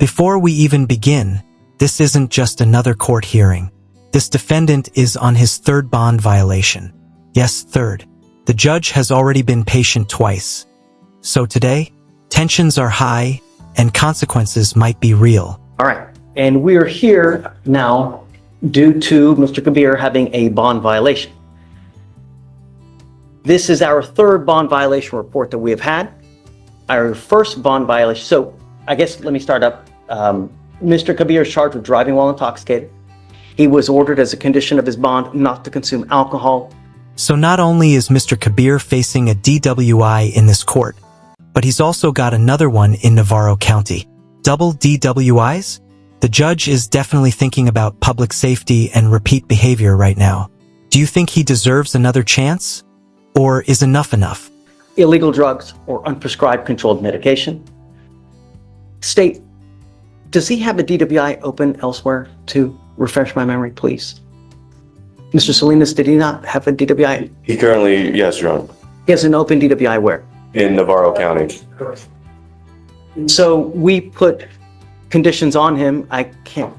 Before we even begin, this isn't just another court hearing. This defendant is on his third bond violation. Yes, third. The judge has already been patient twice. So today, tensions are high and consequences might be real. All right, and we're here now due to Mr. Kabir having a bond violation. This is our third bond violation report that we have had. Our first bond violation, so I guess let me start up. Mr. Kabir is charged with driving while intoxicated. He was ordered as a condition of his bond not to consume alcohol. So not only is Mr. Kabir facing a DWI in this court, but he's also got another one in Navarro County. Double DWIs? The judge is definitely thinking about public safety and repeat behavior right now. Do you think he deserves another chance? Or is enough enough? Illegal drugs or unprescribed controlled medication. State, does he have a DWI open elsewhere to refresh my memory, please? Mr. Salinas, did he not have a DWI? He currently, yes, Your Honor. He has an open DWI where? In Navarro County. So we put conditions on him. I can't.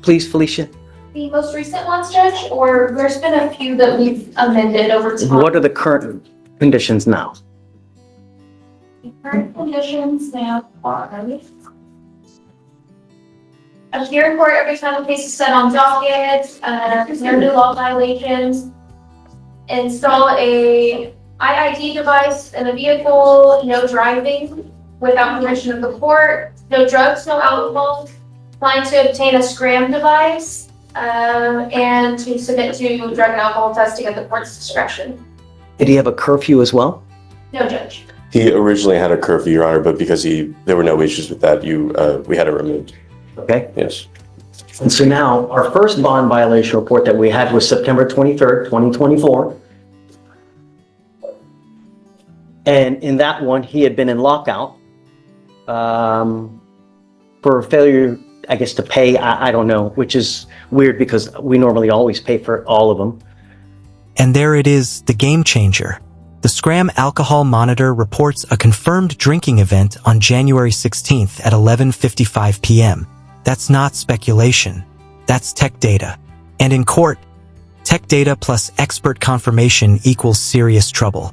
Please, Felicia. The most recent ones, Judge, or there's been a few that we've amended over time? What are the current conditions now? The current conditions now are appear in court every time the case is set on docket, no new law violations, install a IID device in the vehicle, no driving without permission of the court, no drugs, no alcohol, plan to obtain a SCRAM device, and to submit to drug and alcohol testing at the court's discretion. Did he have a curfew as well? No, Judge. He originally had a curfew, Your Honor, but because there were no issues with that, we had it removed. Okay. Yes. And so now our first bond violation report that we had was September 23rd, 2024. And in that one, he had been in lockout for failure, I guess, to pay. I don't know, which is weird because we normally always pay for all of them. And there it is, the game changer. The SCRAM alcohol monitor reports a confirmed drinking event on January 16th at 11:55 p.m. That's not speculation. That's tech data. And in court, tech data plus expert confirmation equals serious trouble.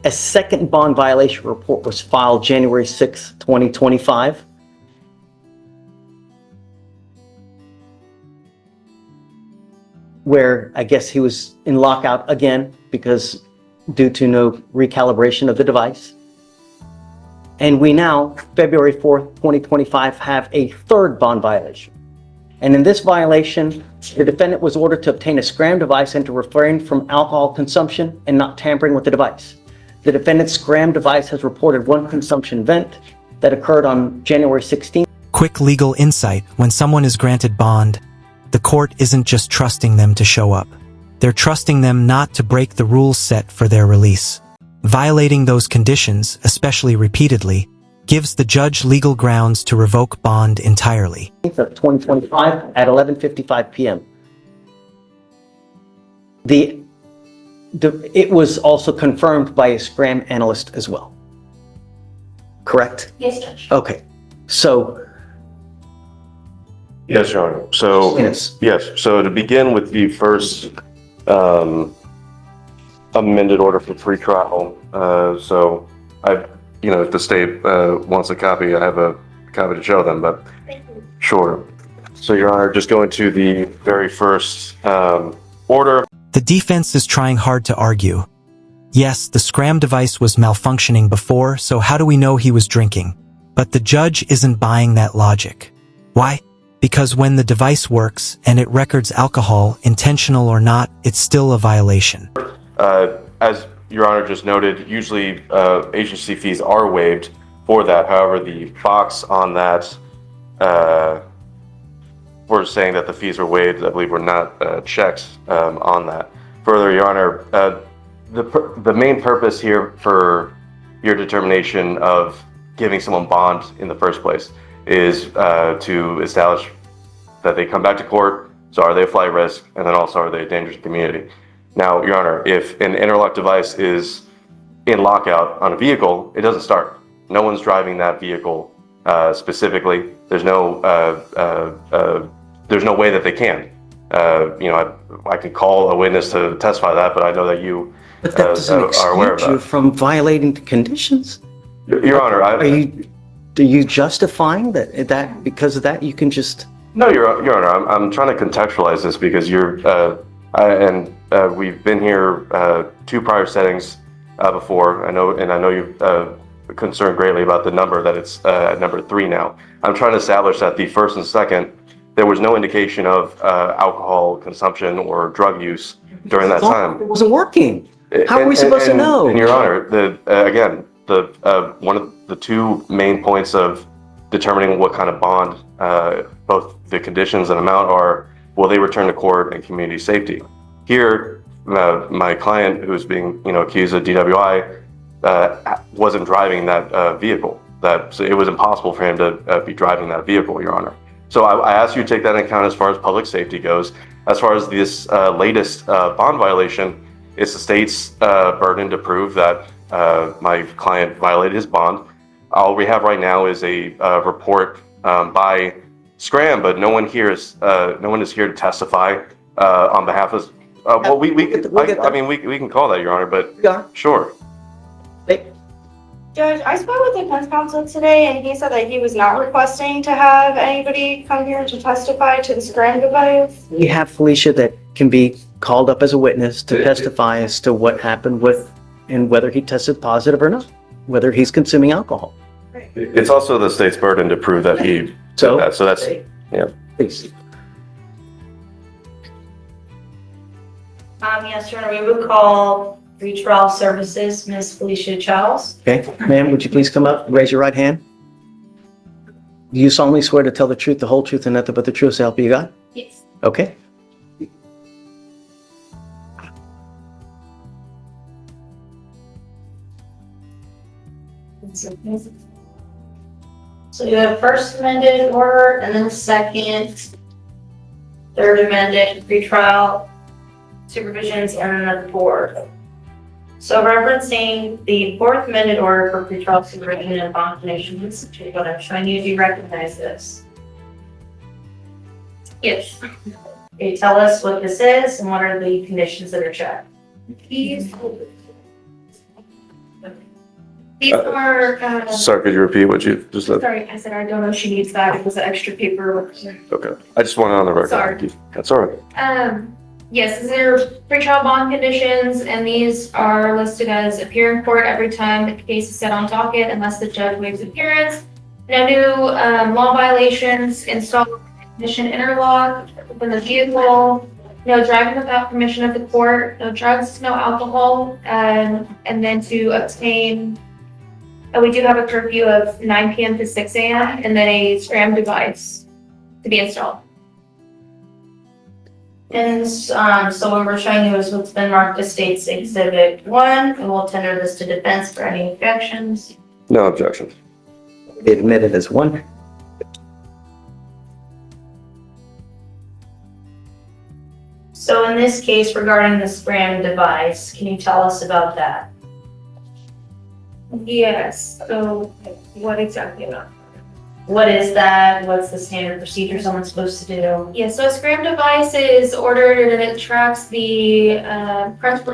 A second bond violation report was filed January 6th, 2025. Where I guess he was in lockout again because due to no recalibration of the device. And we now, February 4th, 2025, have a third bond violation. And in this violation, the defendant was ordered to obtain a SCRAM device and to refrain from alcohol consumption and not tampering with the device. The defendant's SCRAM device has reported one consumption event that occurred on January 16th. Quick legal insight: when someone is granted bond, the court isn't just trusting them to show up. They're trusting them not to break the rules set for their release. Violating those conditions, especially repeatedly, gives the judge legal grounds to revoke bond entirely. Of 2025 at 11:55 p.m. It was also confirmed by a SCRAM analyst as well. Correct? Yes, Judge. Okay. So, Yes, Your Honor. So, yes. So to begin with the first amended order for pretrial, so if the state wants a copy, I have a copy to show them, but Thank you. sure. So, Your Honor, just going to the very first order. The defense is trying hard to argue. Yes, the SCRAM device was malfunctioning before, so how do we know he was drinking? But the judge isn't buying that logic. Why? Because when the device works and it records alcohol, intentional or not, it's still a violation. As Your Honor just noted, usually agency fees are waived for that. However, the box on that for saying that the fees were waived, I believe, were not checked on that. Further, Your Honor, the main purpose here for your determination of giving someone bond in the first place is to establish that they come back to court. So are they a flight risk? And then also, are they a danger to the community? Now, Your Honor, if an interlock device is in lockout on a vehicle, it doesn't start. No one's driving that vehicle specifically. There's no way that they can. I could call a witness to testify that, but I know that you But that doesn't are aware of excuse you that. from violating the conditions. Your Honor, Are you justifying that because of that you can just? No, Your Honor, I'm trying to contextualize this because we've been here 2 prior settings before. I know you're concerned greatly about the number that it's at number 3 now. I'm trying to establish that the first and second, there was no indication of alcohol consumption or drug use during that time. It wasn't working. How are we supposed to know? And Your Honor, one of the 2 main points of determining what kind of bond, both the conditions and amount are, will they return to court and community safety? Here, my client who's being accused of DWI wasn't driving that vehicle. So it was impossible for him to be driving that vehicle, Your Honor. So I ask you to take that into account as far as public safety goes. As far as this latest bond violation, it's the state's burden to prove that my client violated his bond. All we have right now is a report by SCRAM, but no one is here to testify on behalf of. We can call that, Your Honor, but Yeah. sure. Judge, I spoke with the defense counsel today, and he said that he was not requesting to have anybody come here to testify to the SCRAM device. We have Felicia that can be called up as a witness to testify as to what happened with and whether he tested positive or not, whether he's consuming alcohol. It's also the state's burden to prove that he did that. So that's Please. Yes, Your Honor, we would call retrial services, Ms. Felicia Charles. Okay, ma'am, would you please come up, raise your right hand? Do you solemnly swear to tell the truth, the whole truth, and nothing but the truth, so help you God? Yes. Okay. So you have first amended order, and then second, third amended retrial supervisions, and then the fourth. So referencing the fourth amended order for pretrial supervision and bond conditions, what I'm showing you, do you recognize this? Yes. Can you tell us what this is and what are the conditions that are checked? These are, Sorry, could you repeat what you just said? sorry, I said I don't know if she needs that. It was an extra paper. Okay. I just want it on the record. Sorry. Thank you. That's all right. Yes, these are pretrial bond conditions, and these are listed as appear in court every time the case is set on docket unless the judge waives appearance. No new law violations, install ignition interlock within the vehicle, no driving without permission of the court, no drugs, no alcohol, and then to obtain, we do have a curfew of 9 p.m. to 6 a.m. and then a SCRAM device to be installed. And so what we're showing you is what's been marked as State's Exhibit 1, and we'll tender this to defense for any objections. No objections. Be admitted as one. So in this case regarding the SCRAM device, can you tell us about that? Yes, so what exactly about? What is that? What's the standard procedure someone's supposed to do? Yeah, so a SCRAM device is ordered and it tracks the press.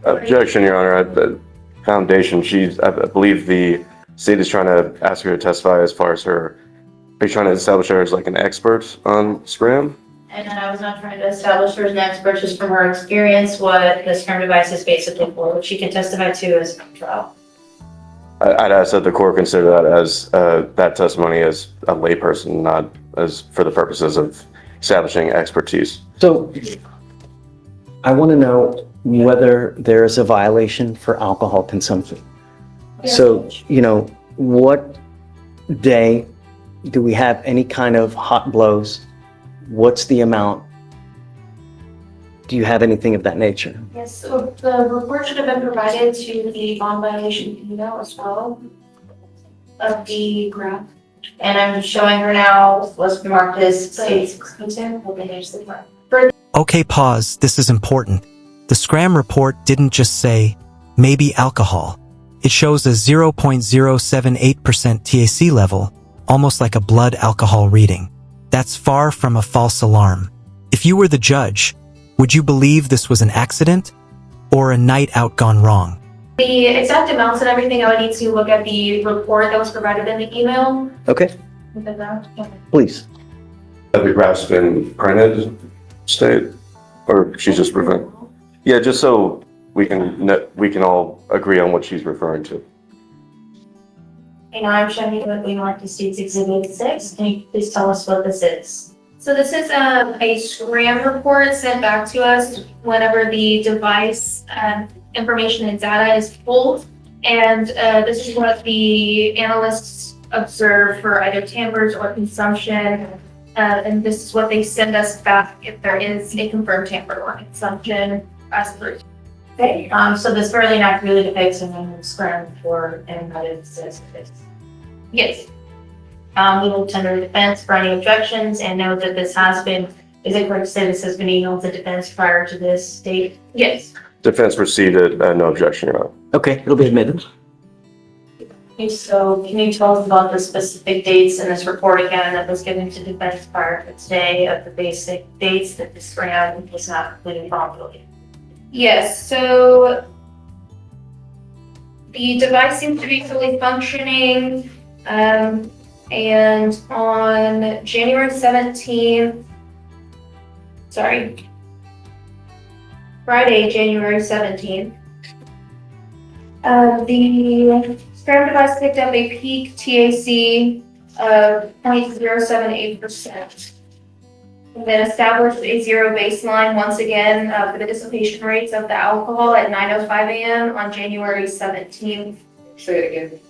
Objection, Your Honor. The foundation, I believe the state is trying to ask her to testify as far as are you trying to establish her as like an expert on SCRAM? And I was not trying to establish her as an expert, just from her experience, what the SCRAM device is basically for, which she can testify to as a trial. I'd ask that the court consider that as that testimony as a layperson, not as for the purposes of establishing expertise. So I want to know whether there is a violation for alcohol consumption. Yeah. So, what day do we have any kind of hot blows? What's the amount? Do you have anything of that nature? Yes, so the report should have been provided to the bond violation email as well of the graph. And I'm showing her now what's been marked as State's Exhibit 1. Okay, pause. This is important. The SCRAM report didn't just say, maybe alcohol. It shows a 0.078% TAC level, almost like a blood alcohol reading. That's far from a false alarm. If you were the judge, would you believe this was an accident or a night out gone wrong? The exact amounts and everything, I would need to look at the report that was provided in the email. Okay, please. Have the graphs been printed, state, or she's just referring? Yeah, just so we can all agree on what she's referring to. And I'm showing you what we marked as State's Exhibit 6. Can you please tell us what this is? So this is a SCRAM report sent back to us whenever the device information and data is pulled. And this is what the analysts observe for either tampers or consumption. And this is what they send us back if there is a confirmed tamper or consumption as per. Okay, so this fairly accurately depicts an SCRAM for embedded statistics. Yes. We will tender the defense for any objections and note that this has been, is it correct to say this has been emailed to defense prior to this date? Yes. Defense received no objection, Your Honor. Okay, it'll be admitted. Okay, so can you tell us about the specific dates in this report again that was given to defense prior to today of the basic dates that the SCRAM was not completed properly? Yes, so the device seems to be fully functioning. And on January 17th, Friday, January 17th, the SCRAM device picked up a peak TAC of 0.078%. And then established a zero baseline once again for the dissipation rates of the alcohol at 9:05 a.m. on January 17th. Say it again.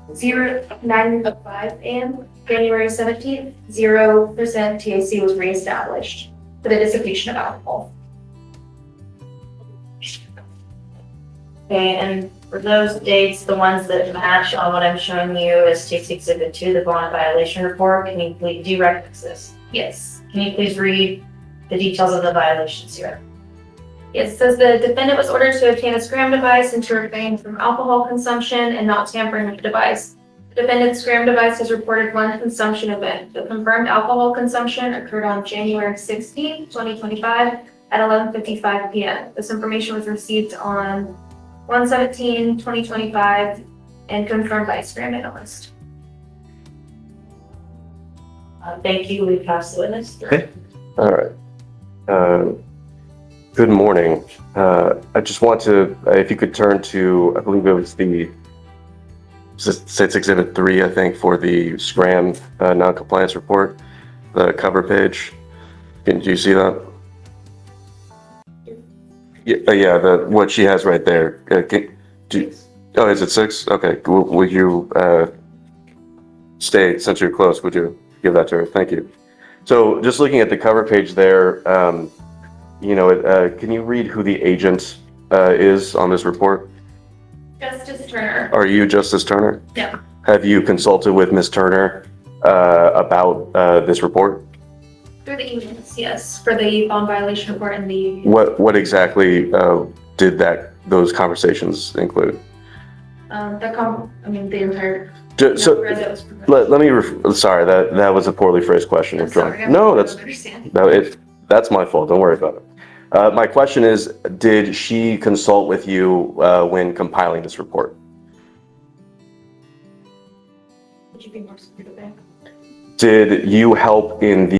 9:05 a.m. January 17th, 0% TAC was reestablished for the dissipation of alcohol. Okay, and for those dates, the ones that match on what I'm showing you as State's Exhibit 2, the bond violation report, can you please, do you recognize this? Yes. Can you please read the details of the violations here? It says the defendant was ordered to obtain a SCRAM device and to refrain from alcohol consumption and not tampering with the device. The defendant's SCRAM device has reported one consumption event. The confirmed alcohol consumption occurred on January 16, 2025 at 11:55 p.m. This information was received on 1/17/2025 and confirmed by a SCRAM analyst. Thank you. We pass the witness. Okay. All right. Good morning. I just want to, if you could turn to, I believe it was the State's Exhibit 3, I think, for the SCRAM non-compliance report, the cover page. Do you see that? Yeah, what she has right there. Oh, is it 6? Okay. Would you stay, since you're close, would you give that to her? Thank you. So just looking at the cover page there, can you read who the agent is on this report? Justice Turner. Are you Justice Turner? No. Have you consulted with Ms. Turner about this report? Through the emails, yes, for the bond violation report and the. What exactly did those conversations include? The entire. So number that was provided. let me. Sorry, that was a poorly phrased question. I'm sorry, I No, don't understand. that's my fault. Don't worry about it. My question is, did she consult with you when compiling this report? Would you be more specific? Did you help in the